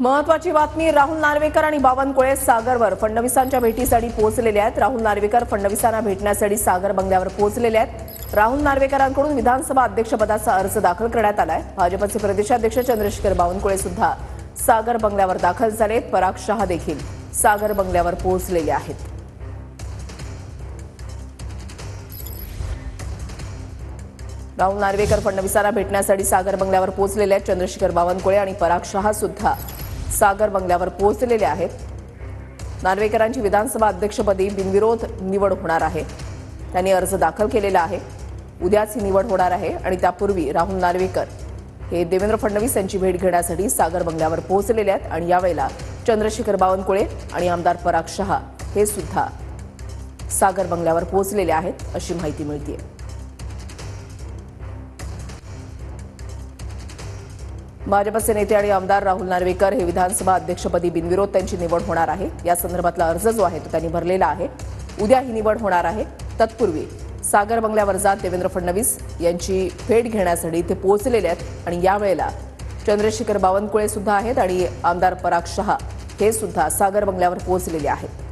महत्वाची बातमी, राहुल नार्वेकर आणि बावनकुळे सागरवर फडणवीसांच्या भेटीसाठी पोहोचलेले आहेत। राहुल नार्वेकर फडणवीसांना भेटण्यासाठी सागर बंगल्यावर पोहोचलेले आहेत। राहुल नार्वेकरांकडून विधानसभा अध्यक्षपदाचा अर्ज दाखल करण्यात आलाय। भाजपचे प्रदेशाध्यक्ष चंद्रशेखर बावनकुळे सुद्धा सागर बंगल्यावर दाखल झालेत। पराग शहा देखील सागर बंगल्यावर पोहोचलेले आहेत। राहुल नार्वेकर फडणवीसांना भेटण्यासाठी सागर बंगल्यावर पोहोचलेले आहेत। चंद्रशेखर बावनकुळे आणि पराग शहा सुद्धा सागर बंगल्यावर पोहोचलेले आहेत। नार्वेकरांची विधानसभा अध्यक्षपदी बिनविरोध निवड होणार आहे। त्यांनी अर्ज दाखल केलेला आहे। उद्याच ही निवड होणार आहे आणि त्यापूर्वी राहुल नार्वेकर हे देवेंद्र फडणवीस यांची भेट घेण्यासाठी सागर बंगल्यावर पोहोचलेले आहेत आणि यावेळेला चंद्रशेखर बावनकुळे आणि आमदार पराग शहा हे सुद्धा सागर बंगल्यावर पोहोचलेले आहेत अशी माहिती मिळते। भाजपचे नेते आणि आमदार राहुल नार्वेकर हे विधानसभा अध्यक्षपदी बिनविरोध त्यांची निवड होणार आहे। या संदर्भातला अर्ज जो आहे तो त्यांनी भरलेला आहे। उद्या ही निवड होणार आहे। तत्पूर्वी सागर बंगल्यावर जात देवेंद्र फडणवीस यांची भेट घेण्यासाठी ते पोहोचलेले आहेत आणि यावेळेला चंद्रशेखर बावनकुळे सुद्धा आहेत आणि आमदार पराग शहा हे सुद्धा सागर बंगल्यावर पोहोचलेले आहेत।